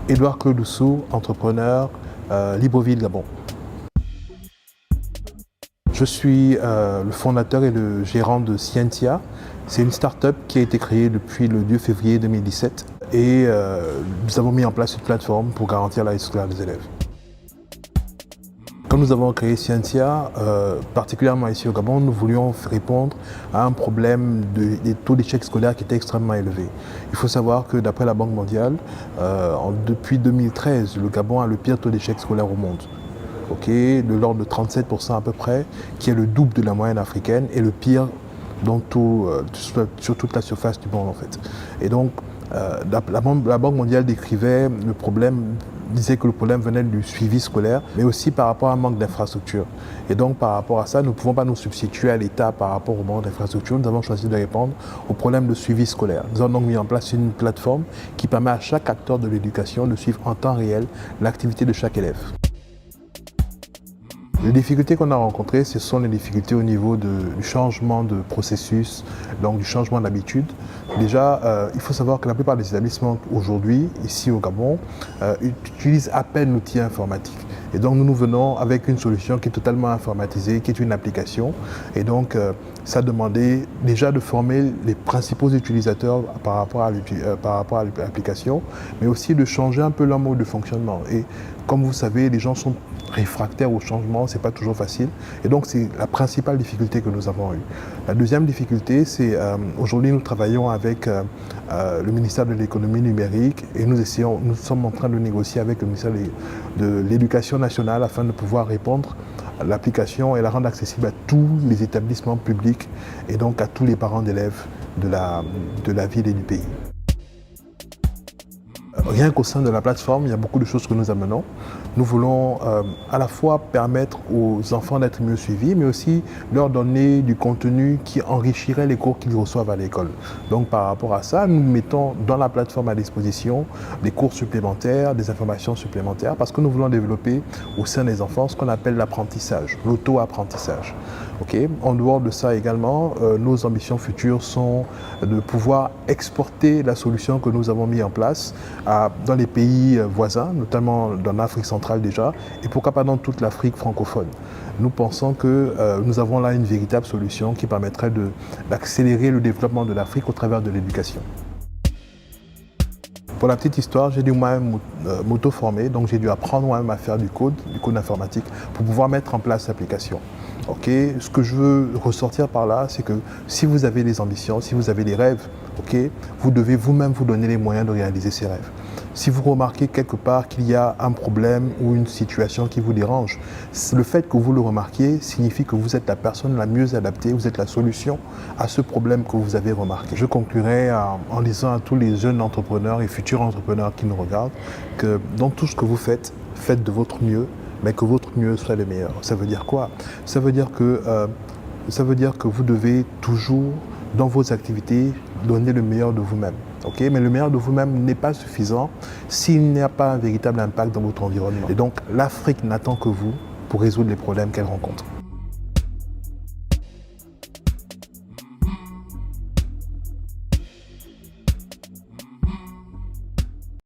Édouard Clodoussou, entrepreneur, Libreville, Gabon. Je suis le fondateur et le gérant de Scientia. C'est une start-up qui a été créée depuis le 2 février 2017 et nous avons mis en place une plateforme pour garantir la vie scolaire des élèves. Quand nous avons créé Scientia, particulièrement ici au Gabon, nous voulions répondre à un problème des taux d'échec scolaire qui était extrêmement élevé. Il faut savoir que d'après la Banque mondiale, depuis 2013, le Gabon a le pire taux d'échec scolaire au monde. De l'ordre de 37% à peu près, qui est le double de la moyenne africaine et le pire sur toute la surface du monde en fait. Et donc, la Banque mondiale décrivait le problème, disait que le problème venait du suivi scolaire, mais aussi par rapport à un manque d'infrastructures. Et donc, par rapport à ça, nous ne pouvons pas nous substituer à l'État par rapport au manque d'infrastructures. Nous avons choisi de répondre au problème de suivi scolaire. Nous avons donc mis en place une plateforme qui permet à chaque acteur de l'éducation de suivre en temps réel l'activité de chaque élève. Les difficultés qu'on a rencontrées, ce sont les difficultés au niveau du changement de processus, donc du changement d'habitude. Déjà, il faut savoir que la plupart des établissements aujourd'hui, ici au Gabon, utilisent à peine l'outil informatique. Et donc nous venons avec une solution qui est totalement informatisée, qui est une application. Et donc ça demandait déjà de former les principaux utilisateurs par rapport à l'application, mais aussi de changer un peu leur mode de fonctionnement. Et comme vous savez, les gens sont réfractaires au changement, c'est pas toujours facile. Et donc c'est la principale difficulté que nous avons eue. La deuxième difficulté, c'est aujourd'hui nous travaillons avec le ministère de l'économie numérique et nous sommes en train de négocier avec le ministère de l'Éducation nationale afin de pouvoir répondre à l'application et la rendre accessible à tous les établissements publics et donc à tous les parents d'élèves de la ville et du pays. Rien qu'au sein de la plateforme, il y a beaucoup de choses que nous amenons. Nous voulons à la fois permettre aux enfants d'être mieux suivis, mais aussi leur donner du contenu qui enrichirait les cours qu'ils reçoivent à l'école. Donc par rapport à ça, nous mettons dans la plateforme à disposition des cours supplémentaires, des informations supplémentaires, parce que nous voulons développer au sein des enfants ce qu'on appelle l'apprentissage, l'auto-apprentissage. En dehors de ça également, nos ambitions futures sont de pouvoir exporter la solution que nous avons mise en place dans les pays voisins, notamment dans l'Afrique centrale déjà, et pourquoi pas dans toute l'Afrique francophone. Nous pensons que nous avons là une véritable solution qui permettrait d'accélérer le développement de l'Afrique au travers de l'éducation. Pour la petite histoire, j'ai dû moi-même m'auto-former, donc j'ai dû apprendre moi-même à faire du code informatique pour pouvoir mettre en place l'application. Ce que je veux ressortir par là, c'est que si vous avez des ambitions, si vous avez des rêves, vous devez vous-même vous donner les moyens de réaliser ces rêves. Si vous remarquez quelque part qu'il y a un problème ou une situation qui vous dérange, le fait que vous le remarquiez signifie que vous êtes la personne la mieux adaptée, vous êtes la solution à ce problème que vous avez remarqué. Je conclurai en disant à tous les jeunes entrepreneurs et futurs entrepreneurs qui nous regardent que dans tout ce que vous faites, faites de votre mieux, mais que votre mieux soit le meilleur. Ça veut dire quoi? Ça veut dire que vous devez toujours, dans vos activités, donner le meilleur de vous-même. Mais le meilleur de vous-même n'est pas suffisant s'il n'y a pas un véritable impact dans votre environnement. Et donc, l'Afrique n'attend que vous pour résoudre les problèmes qu'elle rencontre.